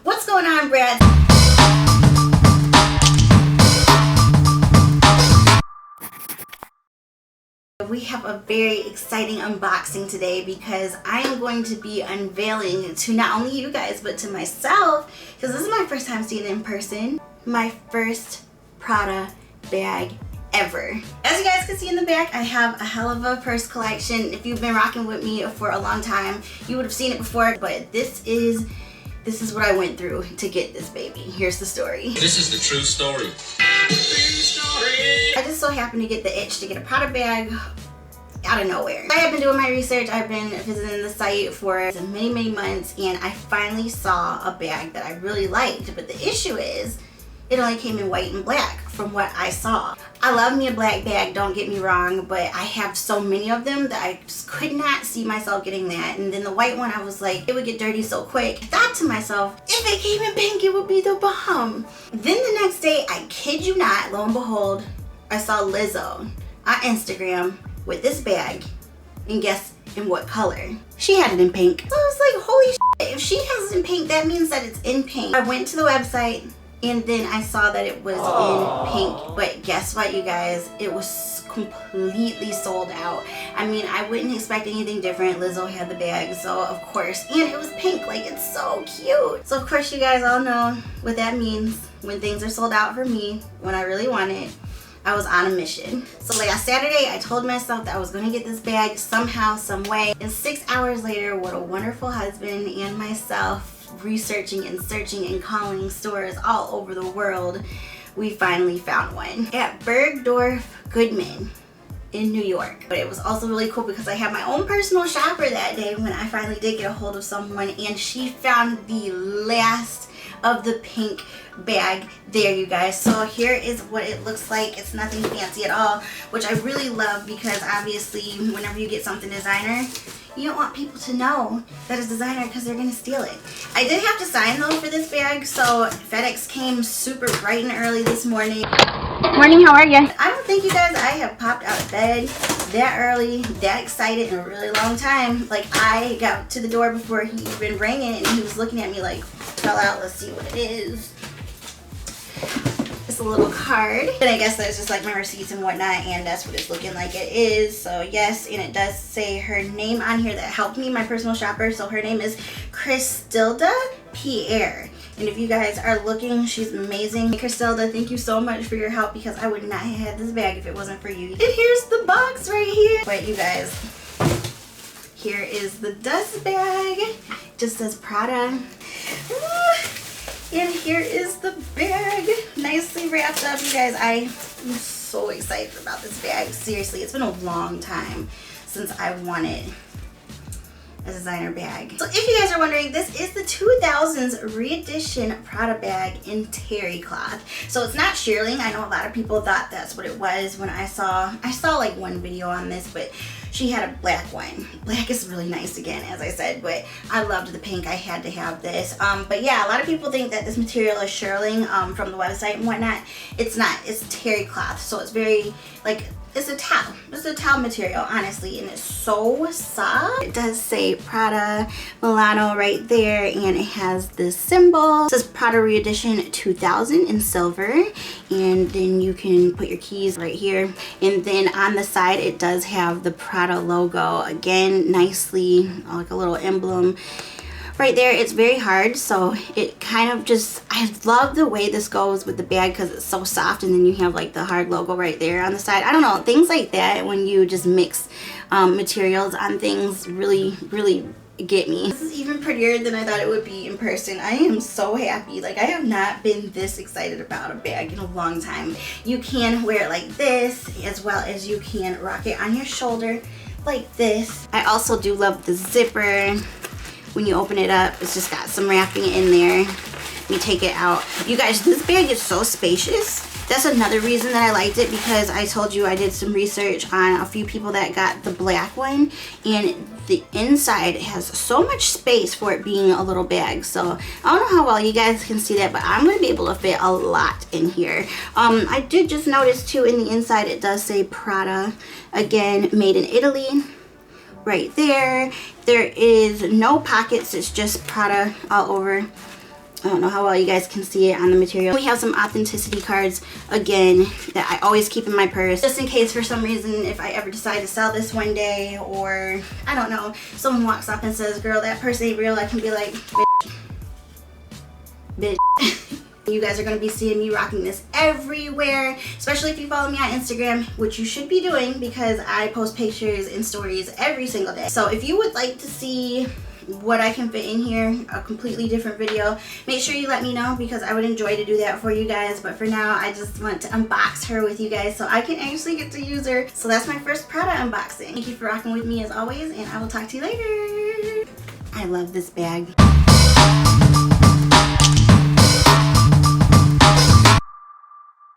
What's going on, Brats? We have a very exciting unboxing today because I am going to be unveiling to not only you guys but to myself, because this is my first time seeing it in person, my first Prada bag ever. As you guys can see in the back, I have a hell of a purse collection. If you've been rocking with me for a long time, you would have seen it before, but this is what I went through to get this baby. Here's the story. This is the true story. I just so happened to get the itch to get a Prada bag out of nowhere. I have been doing my research. I've been visiting the site for many months, and I finally saw a bag that I really liked. But the issue is, it only came in white and black from what I saw. I love me a black bag, don't get me wrong, but I have so many of them that I just could not see myself getting that. And then the white one, I was like, it would get dirty so quick. I thought to myself, if it came in pink, it would be the bomb. Then the next day, I kid you not, lo and behold, I saw Lizzo on Instagram with this bag, and guess in what color? She had it in pink. So I was like, holy shit, if she has it in pink, that means that it's in pink. I went to the website, and then I saw that it was in pink. But guess what, you guys? It was completely sold out. I mean, I wouldn't expect anything different. Lizzo had the bag, so of course. And it was pink. Like, it's so cute. So of course, you guys all know what that means when things are sold out for me, when I really want it. I was on a mission. So like on Saturday, I told myself that I was gonna get this bag somehow, some way. And 6 hours later, what a wonderful husband and myself, researching and searching and calling stores all over the world, we finally found one at Bergdorf Goodman in New York. But it was also really cool because I had my own personal shopper that day when I finally did get a hold of someone, and she found the last of the pink bag there, you guys. So here is what it looks like. It's nothing fancy at all, which I really love, because obviously whenever you get something designer, you don't want people to know that it's designer because they're gonna steal it. I did have to sign though for this bag, so FedEx came super bright and early this morning. Morning, how are you? I don't think, you guys, I have popped out of bed that early, that excited in a really long time. Like, I got to the door before he even rang it, and he was looking at me like, fell out, let's see what it is. It's a little card, and I guess that's just like my receipts and whatnot, and that's what it's looking like it is. So yes, and it does say her name on here that helped me, my personal shopper. So her name is Christilda Pierre. And if you guys are looking, she's amazing. Christilda, thank you so much for your help, because I would not have had this bag if it wasn't for you. And here's the box right here. Wait, you guys, here is the dust bag. It just says Prada. And here is the bag, nicely wrapped up. You guys, I am so excited about this bag. Seriously, it's been a long time since I wanted a designer bag. So if you guys are wondering, this is the 2000s re-edition Prada bag in terry cloth. So it's not shearling. I know a lot of people thought that's what it was when I saw like one video on this, but she had a black one. Black is really nice again, as I said, but I loved the pink. I had to have this. But yeah, a lot of people think that this material is shearling from the website and whatnot. It's not. It's terry cloth, so it's very like, it's a towel. It's a towel material, honestly, and it's so soft. It does say Prada Milano right there, and it has this symbol. It says Prada Re-Edition 2000 in silver, and then you can put your keys right here. And then on the side, it does have the Prada logo, again, nicely, like a little emblem right there. It's very hard, so it kind of just, I love the way this goes with the bag because it's so soft, and then you have like the hard logo right there on the side. I don't know, things like that, when you just mix materials on things, really get me. This is even prettier than I thought it would be in person. I am so happy. Like, I have not been this excited about a bag in a long time. You can wear it like this, as well as you can rock it on your shoulder like this. I also do love the zipper. When you open it up, it's just got some wrapping in there. Let me take it out. You guys, this bag is so spacious. That's another reason that I liked it, because I told you I did some research on a few people that got the black one, and the inside has so much space for it being a little bag. So I don't know how well you guys can see that, but I'm going to be able to fit a lot in here. I did just notice too, in the inside it does say Prada, again, made in Italy. Right there. There is no pockets, it's just Prada all over I don't know how well you guys can see it on the material. We have some authenticity cards, again, that I always keep in my purse, just in case for some reason if I ever decide to sell this one day, or I don't know, someone walks up and says, girl, that purse ain't real, I can be like, bitch. You guys are going to be seeing me rocking this everywhere, especially if you follow me on Instagram, which you should be doing because I post pictures and stories every single day. So if you would like to see what I can fit in here, a completely different video, make sure you let me know because I would enjoy to do that for you guys. But for now, I just want to unbox her with you guys so I can actually get to use her. So that's my first Prada unboxing. Thank you for rocking with me as always, and I will talk to you later. I love this bag.